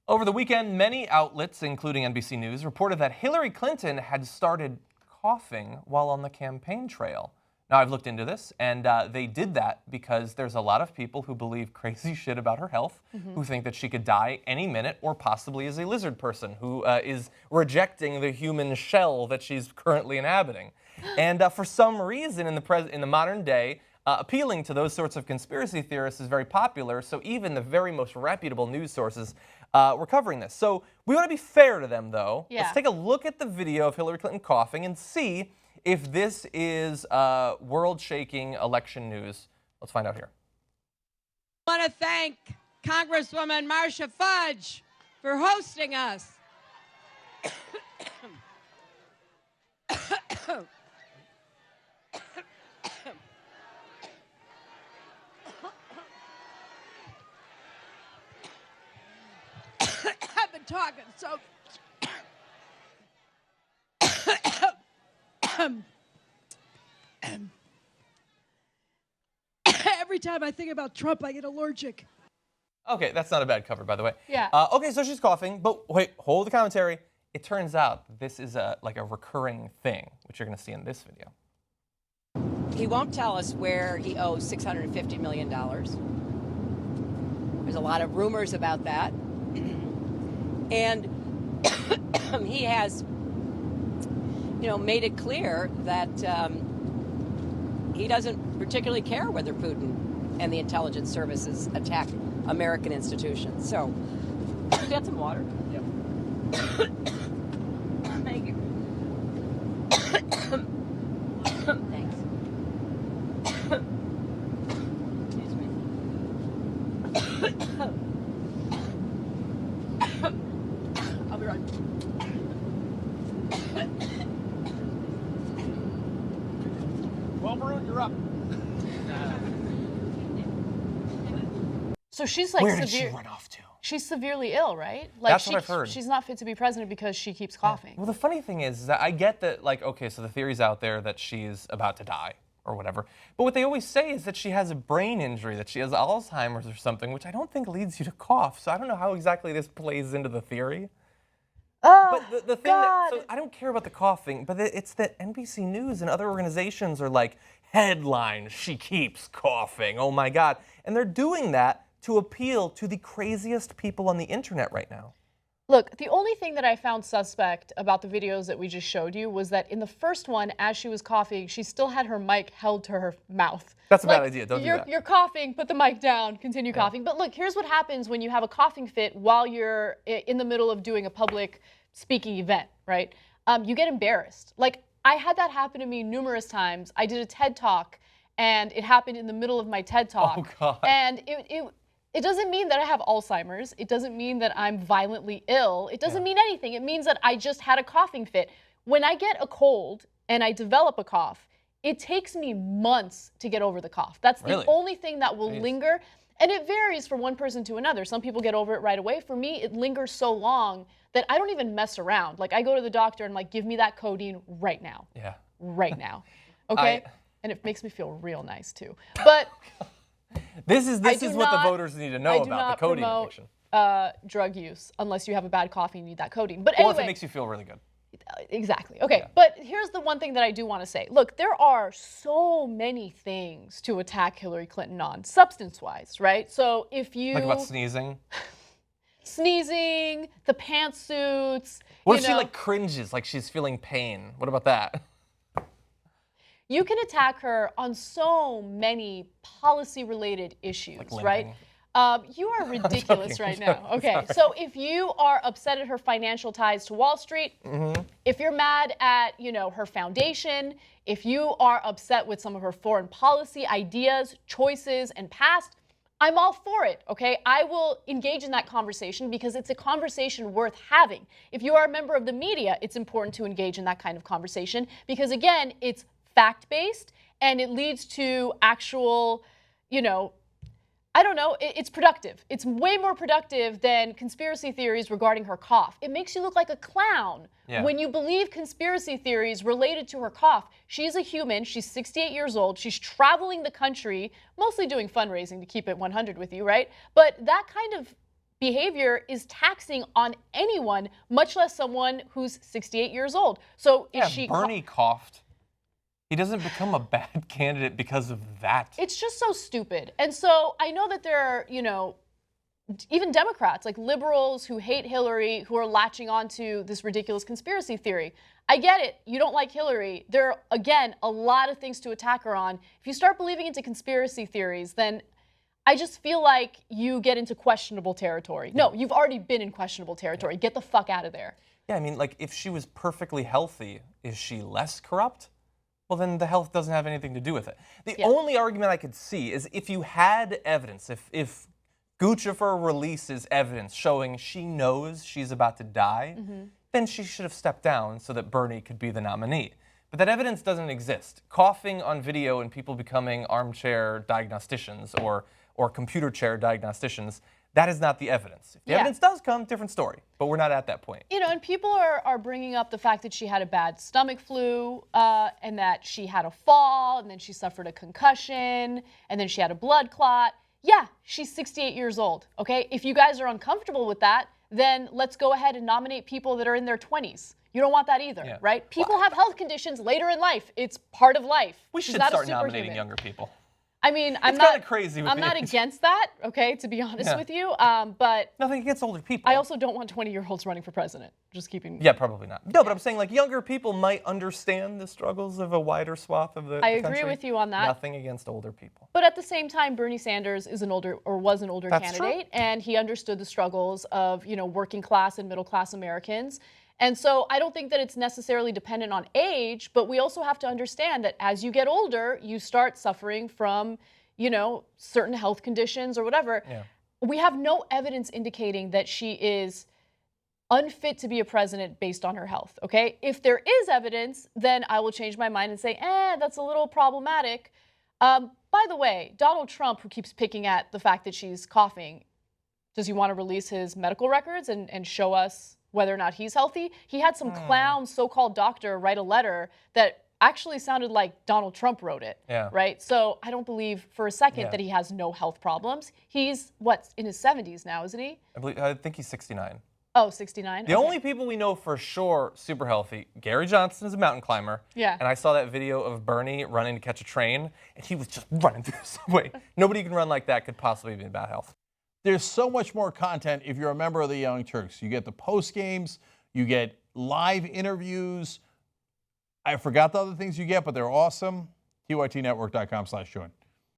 Over the weekend, many outlets, including NBC News, reported that Hillary Clinton had started coughing while on the campaign trail. Now, I've looked into this, and they did that because there's a lot of people who believe crazy shit about her health, who think that she could die any minute, or possibly is a lizard person who is rejecting the human shell that she's currently inhabiting. And for some reason, in the modern day, appealing to those sorts of conspiracy theorists is very popular, so even the very most reputable news sources were covering this. So we want to be fair to them, though. Yeah. Let's take a look at the video of Hillary Clinton coughing and see if this is world-shaking election news. Let's find out here. I want to thank Congresswoman Marcia Fudge for hosting us. I've been talking so... Every time I think about Trump, I get allergic. Okay, that's not a bad cover, by the way. Yeah. Okay, so she's coughing, but wait, hold the commentary. It turns out this is like a recurring thing, which you're going to see in this video. He won't tell us where he owes $650 million. There's a lot of rumors about that. And he has, made it clear that he doesn't particularly care whether Putin and the intelligence services attack American institutions. So, get some water. Yep. Thank you. Thanks. Excuse me. I'll be right back. Well, Maroon, you're up. So she's like Where did she run off to? She's severely ill, right? Like That's what I've heard. She's not fit to be president because she keeps coughing. Well, the funny thing is that I get that, like, okay, so the theory's out there that she's about to die or whatever. But what they always say is that she has a brain injury, that she has Alzheimer's or something, which I don't think leads you to cough. So I don't know how exactly this plays into the theory. Oh, But the thing that, so I don't care about the coughing, but it's that NBC News and other organizations are like, headline, she keeps coughing, oh my God. And they're doing that to appeal to the craziest people on the internet right now. Look, the only thing that I found suspect about the videos that we just showed you was that in the first one, as she was coughing, she still had her mic held to her mouth. That's a bad idea, don't do that. You're coughing, put the mic down, continue coughing. But look, here's what happens when you have a coughing fit while you're in the middle of doing a public speaking event, right? You get embarrassed. Like, I had that happen to me numerous times. I did a TED Talk, and it happened in the middle of my TED Talk. Oh, God. And it doesn't mean that I have Alzheimer's. It doesn't mean that I'm violently ill. It doesn't mean anything. It means that I just had a coughing fit. When I get a cold and I develop a cough, it takes me months to get over the cough. That's the only thing that will linger. And it varies from one person to another. Some people get over it right away. For me, it lingers so long that I don't even mess around. Like, I go to the doctor and I'm like, give me that codeine right now. Yeah. Right now. Okay? And it makes me feel real nice too. But this is what the voters need to know about the codeine addiction. Drug use, unless you have a bad cough and you need that codeine. But Or anyway, if it makes you feel really good. Exactly. Okay, but here's the one thing that I do want to say. Look, there are so many things to attack Hillary Clinton on, substance-wise, right? So if you... Like about sneezing? Sneezing, the pantsuits. What if she like cringes, like she's feeling pain? What about that? You can attack her on so many policy-related issues, like right? You are ridiculous right now. Okay, so if you are upset at her financial ties to Wall Street, if you're mad at, her foundation, if you are upset with some of her foreign policy ideas, choices, and past, I'm all for it, okay? I will engage in that conversation because it's a conversation worth having. If you are a member of the media, it's important to engage in that kind of conversation because, again, it's fact-based and it leads to actual, I don't know, it's productive. It's way more productive than conspiracy theories regarding her cough. It makes you look like a clown when you believe conspiracy theories related to her cough. She's a human, she's 68 years old, she's traveling the country, mostly doing fundraising to keep it 100 with you, right? But that kind of behavior is taxing on anyone, much less someone who's 68 years old. So Yeah, is she Bernie coughed. He doesn't become a bad candidate because of that. It's just so stupid. And so I know that there are, even Democrats, like liberals who hate Hillary, who are latching onto this ridiculous conspiracy theory. I get it. You don't like Hillary. There are, again, a lot of things to attack her on. If you start believing into conspiracy theories, then I just feel like you get into questionable territory. No, you've already been in questionable territory. Get the fuck out of there. Yeah, I mean, like, if she was perfectly healthy, is she less corrupt? Well, then the health doesn't have anything to do with it. The only argument I could see is if you had evidence, if Guccifer releases evidence showing she knows she's about to die, then she should have stepped down so that Bernie could be the nominee. But that evidence doesn't exist. Coughing on video and people becoming armchair diagnosticians or computer chair diagnosticians, that is not the evidence. If the evidence does come, different story. But we're not at that point. And people are bringing up the fact that she had a bad stomach flu and that she had a fall and then she suffered a concussion and then she had a blood clot. Yeah, she's 68 years old, okay? If you guys are uncomfortable with that, then let's go ahead and nominate people that are in their 20s. You don't want that either, right? People have health conditions later in life. It's part of life. We should start nominating younger people. I mean, I'm not crazy with I'm not against that, okay, to be honest with you. But nothing against older people. I also don't want 20-year-olds running for president. Just keeping. Yeah, probably not. No, but I'm saying like younger people might understand the struggles of a wider swath of the country. I agree with you on that. Nothing against older people. But at the same time, Bernie Sanders is was an older candidate, and he understood the struggles of working class and middle class Americans. And so I don't think that it's necessarily dependent on age, but we also have to understand that as you get older, you start suffering from, certain health conditions or whatever. Yeah. We have no evidence indicating that she is unfit to be a president based on her health, okay? If there is evidence, then I will change my mind and say, that's a little problematic. By the way, Donald Trump, who keeps picking at the fact that she's coughing, does he want to release his medical records and show us whether or not he's healthy? He had some clown so-called doctor write a letter that actually sounded like Donald Trump wrote it, right? So I don't believe for a second that he has no health problems. He's, in his 70s now, isn't he? I think he's 69. Oh, 69? The only people we know for sure super healthy, Gary Johnson is a mountain climber. Yeah. And I saw that video of Bernie running to catch a train, and he was just running through the subway. Nobody who can run like that could possibly be in bad health. There's so much more content if you're a member of the Young Turks. You get the post games, you get live interviews. I forgot the other things you get, but they're awesome. TYTnetwork.com/join.